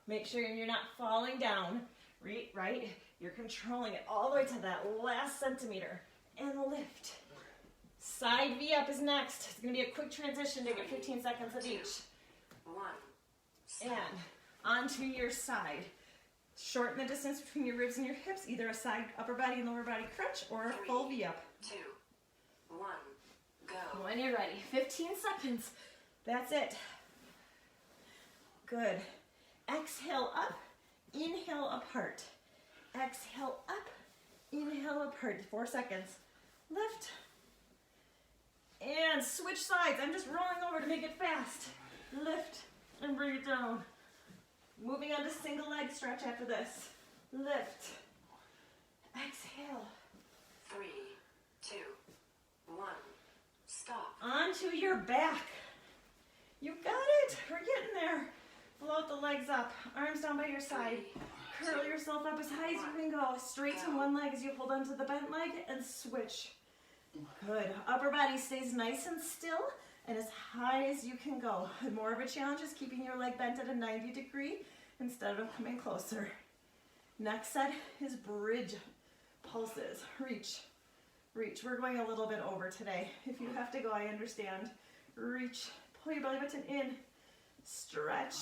Make sure you're not falling down, right? You're controlling it all the way to that last centimeter. And lift. Side V up is next. It's going to be a quick transition. Take 15 seconds of each. 1. Stop. And onto your side. Shorten the distance between your ribs and your hips, either a side upper body and lower body crunch or a full V up. 2, 1. Go. When you're ready. 15 seconds. That's it. Good. Exhale up, inhale apart. Exhale up, inhale apart. 4 seconds. Lift. And switch sides. I'm just rolling over to make it fast. Lift and bring it down. Moving on to single leg stretch after this. Lift. Exhale. 3, 2, 1. Stop. Onto your back. You got it. We're getting there. Float the legs up. Arms down by your side. Curl yourself up as high as you can go. Straighten one leg as you hold onto the bent leg and switch. Good. Upper body stays nice and still and as high as you can go. And more of a challenge is keeping your leg bent at a 90 degree instead of coming closer. Next set is bridge pulses. Reach. Reach. We're going a little bit over today. If you have to go, I understand. Reach. Pull your belly button in. Stretch.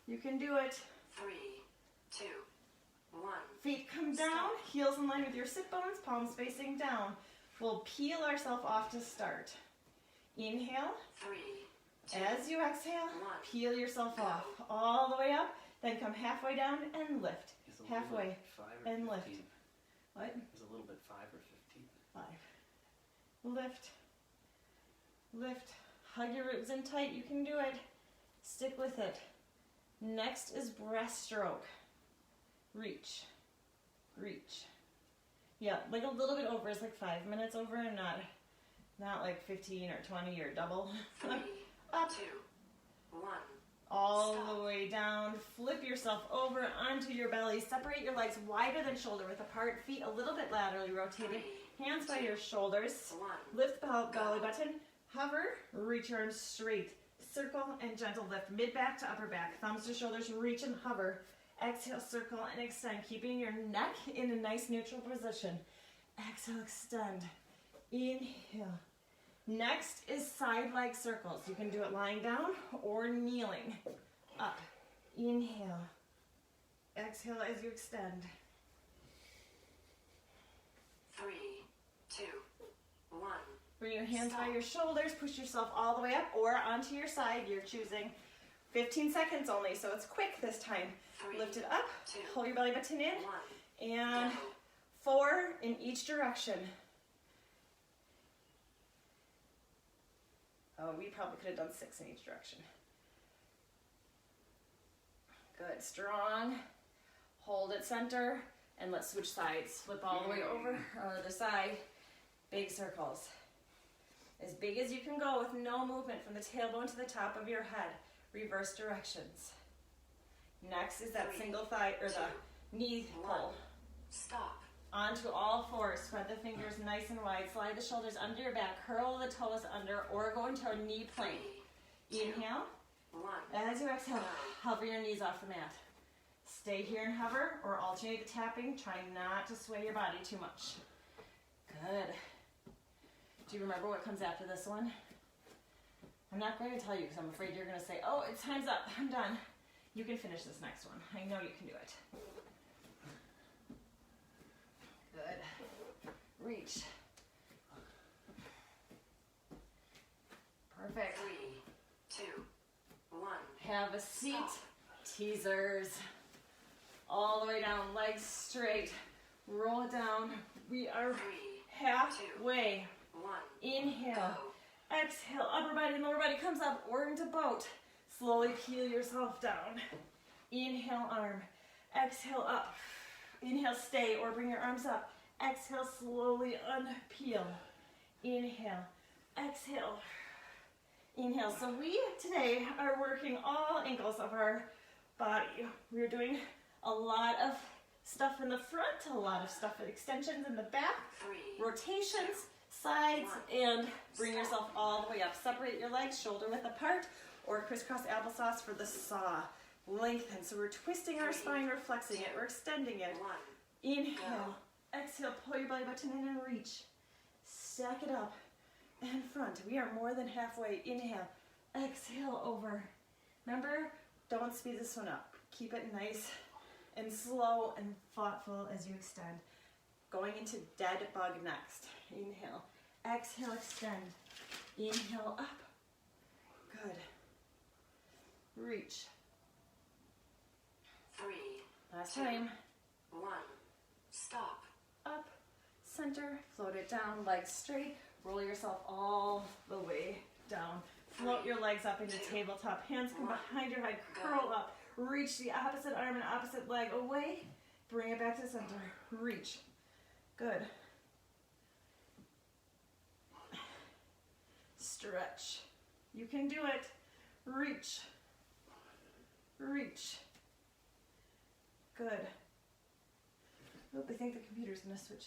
You can do it. 3, 2, 1. Feet come down, heels in line with your sit bones, palms facing down. We'll peel ourselves off to start. Inhale. 3, 2, As you exhale, 1. peel yourself off all the way up, then come halfway down and lift. Is a little Halfway bit 5 or and 15? lift. What? Is a little bit 5 or 15? 5. Lift. Lift. Hug your ribs in tight. You can do it. Stick with it. Next is breaststroke. Reach. Reach. Yeah, like a little bit over is like 5 minutes over and not like 15 or 20 or double. 3, Up. 2, 1. All Stop. the way down. Flip yourself over onto your belly. Separate your legs wider than shoulder width apart. Feet a little bit laterally rotated. Hands by your shoulders. 1. Lift the belly button. Hover. Reach your arms straight. Circle and gentle lift. Mid back to upper back. Thumbs to shoulders. Reach and hover. Exhale, circle and extend. Keeping your neck in a nice neutral position. Exhale, extend. Inhale. Next is side leg circles. You can do it lying down or kneeling. Up. Inhale. Exhale as you extend. 3, 2, 1. Bring your hands by Stop. your shoulders. Push yourself all the way up or onto your side. You're choosing 15 seconds only, so it's quick this time. 3, Lift it up. 2, Hold your belly button in. 1. And Go. 4 in each direction. Oh, we probably could have done 6 in each direction. Good, strong. Hold it center, and let's switch sides. Flip all the way over, other side. Big circles. As big as you can go with no movement from the tailbone to the top of your head. Reverse directions. Next is that single thigh or the knee pull. Stop. Onto all fours. Spread the fingers nice and wide. Slide the shoulders under your back. Curl the toes under or go into a knee plank. Inhale. 1. As you exhale, hover your knees off the mat. Stay here and hover or alternate the tapping. Try not to sway your body too much. Good. Do you remember what comes after this one? I'm not going to tell you because I'm afraid you're going to say, oh, it's time's up. I'm done. You can finish this next one. I know you can do it. Good. Reach. Perfect. 3, 2, 1. Have a seat. Stop. Teasers. All the way down, legs straight. Roll it down. We are 3, halfway. 1. Inhale. Go. Exhale. Upper body and lower body comes up or into boat. Slowly peel yourself down. Inhale, arm. Exhale, up. Inhale, stay or bring your arms up. Exhale, slowly unpeel. Inhale. Exhale. Inhale. So we today are working all angles of our body. We're doing a lot of stuff in the front, a lot of stuff with extensions in the back, 3, rotations, sides, and bring yourself all the way up. Separate your legs, shoulder width apart, or crisscross applesauce for the saw. Lengthen. So we're twisting our spine, we're flexing it, we're extending it. 1. Inhale. Exhale, pull your belly button in and reach. Stack it up and front. We are more than halfway. Inhale. Exhale over. Remember, don't speed this one up. Keep it nice and slow and thoughtful as you extend. Going into dead bug next. Inhale. Exhale, extend. Inhale, up. Good. Reach. 3, Last time. 1. Stop. Up, center, float it down, legs straight, roll yourself all the way down. Float your legs up into tabletop, hands come behind your head, curl up, reach the opposite arm and opposite leg away, bring it back to center, reach. Good. Stretch. You can do it. Reach. Reach. Good. Oop, I think the computer's gonna switch.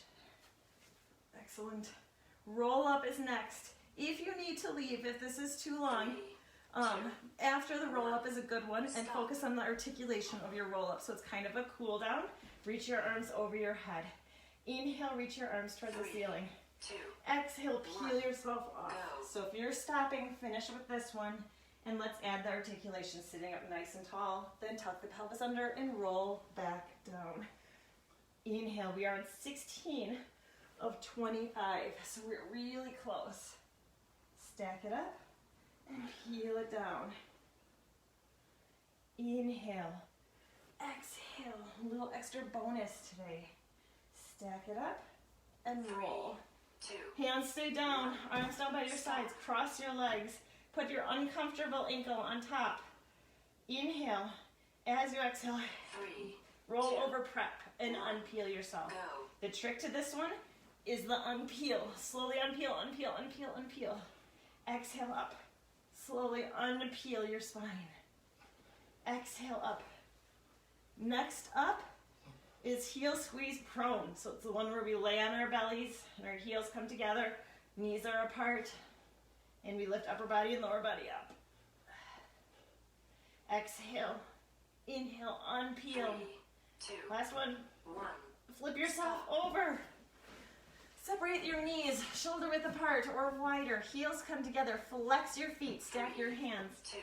Excellent. Roll up is next. If you need to leave, if this is too long, after the roll up is a good one, and focus on the articulation of your roll up. So it's kind of a cool down. Reach your arms over your head. Inhale, reach your arms towards the ceiling. 2. Exhale, peel yourself off. So if you're stopping, finish with this one. And let's add the articulation, sitting up nice and tall. Then tuck the pelvis under and roll back down. Inhale, we are on 16 of 25, so we're really close. Stack it up and peel it down. Inhale, exhale, a little extra bonus today. Stack it up and roll. 2. Hands stay down, arms down by your sides, cross your legs. Put your uncomfortable ankle on top. Inhale, as you exhale, 3. roll over prep and unpeel yourself. Go. The trick to this one is the unpeel. Slowly unpeel, unpeel, unpeel, unpeel. Exhale up. Slowly unpeel your spine. Exhale up. Next up is heel squeeze prone. So it's the one where we lay on our bellies and our heels come together, knees are apart, and we lift upper body and lower body up. Exhale. Inhale, unpeel. 3, 2, Last one. 1. Flip yourself over. Separate your knees, shoulder width apart or wider. Heels come together. Flex your feet. Stack your hands. 2.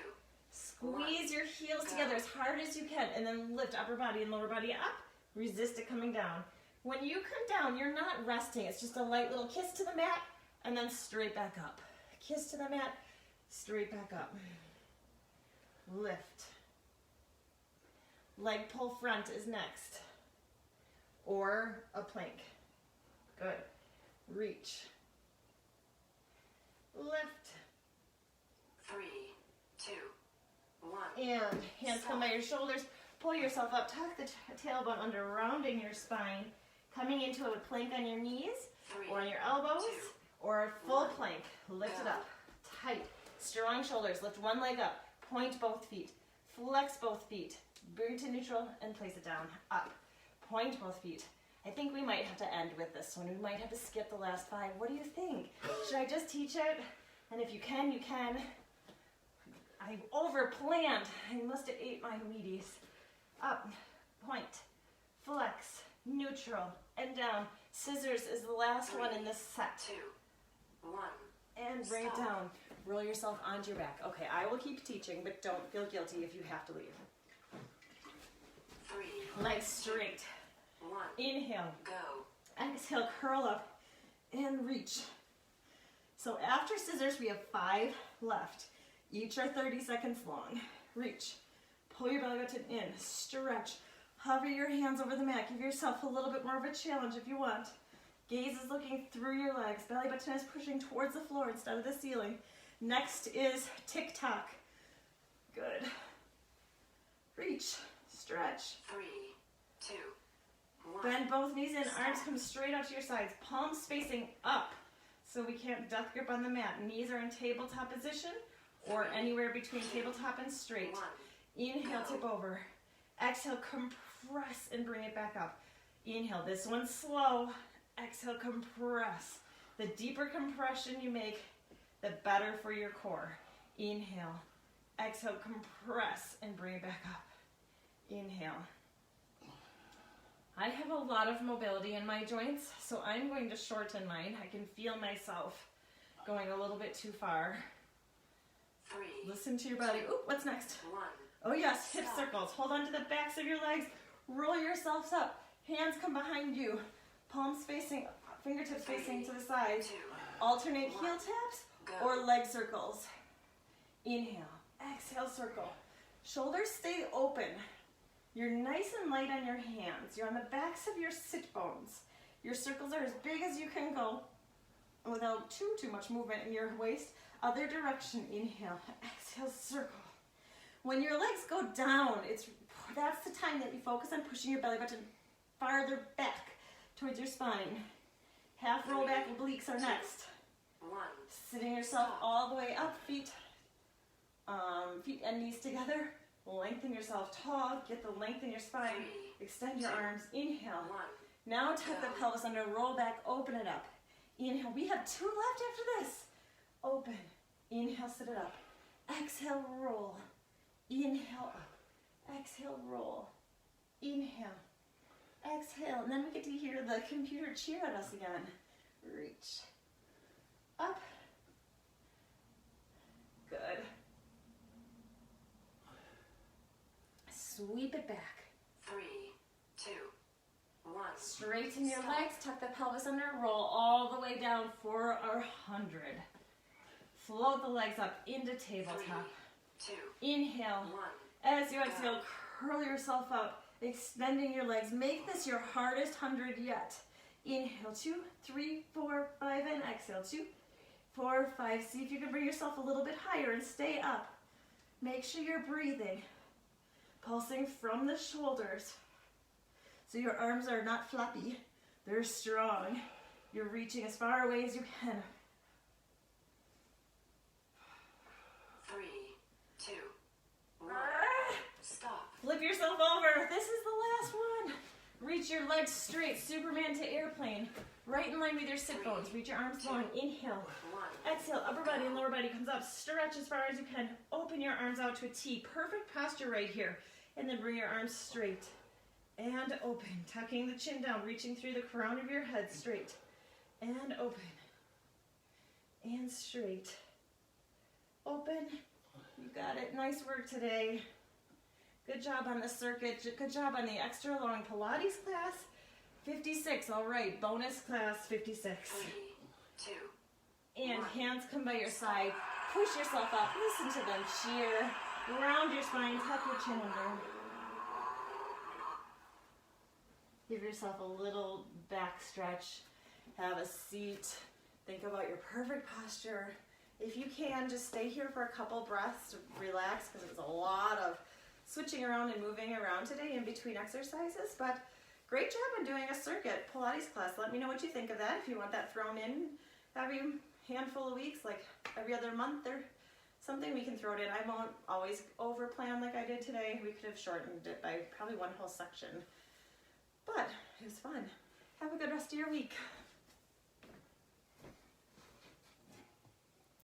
Squeeze your heels together as hard as you can, and then lift upper body and lower body up. Resist it coming down. When you come down, you're not resting. It's just a light little kiss to the mat, and then straight back up. Kiss to the mat, straight back up. Lift. Leg pull front is next. Or a plank. Good. Reach. Lift. 3, 2, 1. And hands come by your shoulders. Pull yourself up. Tuck the tailbone under, rounding your spine. Coming into a plank on your knees 3, or on your elbows 2, or a full 1. plank. Lift it Go. up. Tight. Strong shoulders. Lift one leg up. Point both feet. Flex both feet. Bring it to neutral and place it down. Up. Point both feet. I think we might have to end with this one. We might have to skip the last 5. What do you think? Should I just teach it? And if you can, you can. I overplanned. I must have ate my Wheaties. Up. Point. Flex. Neutral. And down. Scissors is the last one in this set. 2, 1. And bring it Stop. down. Roll yourself onto your back. Okay, I will keep teaching, but don't feel guilty if you have to leave. 3, Legs straight. 1. Inhale. Go. Exhale, curl up and reach. So after scissors, we have 5 left. Each are 30 seconds long. Reach. Pull your belly button in. Stretch. Hover your hands over the mat. Give yourself a little bit more of a challenge if you want. Gaze is looking through your legs. Belly button is pushing towards the floor instead of the ceiling. Next is tick-tock. Good. Reach. Stretch. 3, 2, 1. Bend both knees in. Arms come straight out to your sides. Palms facing up. So we can't death grip on the mat. Knees are in tabletop position or anywhere between tabletop and straight. 1. Inhale, tip over. Exhale, compress and bring it back up. Inhale, this one's slow. Exhale, compress. The deeper compression you make, the better for your core. Inhale. Exhale, compress and bring it back up. Inhale. I have a lot of mobility in my joints, so I'm going to shorten mine. I can feel myself going a little bit too far. 3, Listen to your body. Ooh, what's next? 1. Oh yes, hip Stop. circles. Hold on to the backs of your legs. Roll yourselves up. Hands come behind you. Palms facing, fingertips facing to the side. 2, Alternate 1. heel taps Go. or leg circles. Inhale, exhale, circle. Shoulders stay open. You're nice and light on your hands. You're on the backs of your sit bones. Your circles are as big as you can go without too much movement in your waist. Other direction, inhale, exhale, circle. When your legs go down, that's the time that you focus on pushing your belly button farther back towards your spine. Half roll back obliques are next. 1. Sitting yourself all the way up, feet and knees together. Lengthen yourself tall, get the length in your spine. Extend your arms, inhale. 1. Now tuck the pelvis under, roll back, open it up. Inhale, we have 2 left after this. Open, inhale, sit it up. Exhale, roll. Inhale up, exhale, roll. Inhale, exhale, and then we get to hear the computer cheer at us again. Reach, up, good. Sweep it back. 3, 2, 1. Straighten your legs, tuck the pelvis under, roll all the way down for our 100. Float the legs up into 3, tabletop. 2, Inhale. 1. As you exhale, curl yourself up, extending your legs. Make this your hardest 100 yet. Inhale, 2, 3, 4, 5, and exhale, 2, 4, 5. See if you can bring yourself a little bit higher and stay up. Make sure you're breathing, pulsing from the shoulders. So your arms are not floppy, they're strong. You're reaching as far away as you can. 3, 2, 1. Stop. Flip yourself over. This is the last one. Reach your legs straight, Superman to airplane. Right in line with your sit bones. Reach your arms long. Inhale. 1. Exhale, upper body and lower body comes up. Stretch as far as you can. Open your arms out to a T. Perfect posture right here. And then bring your arms straight. And open. Tucking the chin down. Reaching through the crown of your head straight. And open. And straight. Open. You got it. Nice work today. Good job on the circuit. Good job on the extra long Pilates class. 56. All right. Bonus class 56. 3, 2. And hands come by your side. Push yourself up. Listen to them cheer. Round your spine. Tuck your chin under. Give yourself a little back stretch. Have a seat. Think about your perfect posture. If you can, just stay here for a couple breaths to relax, because it was a lot of switching around and moving around today in between exercises. But great job on doing a circuit Pilates class. Let me know what you think of that. If you want that thrown in every handful of weeks, like every other month or something, we can throw it in. I won't always over plan like I did today. We could have shortened it by probably one whole section, but it was fun. Have a good rest of your week.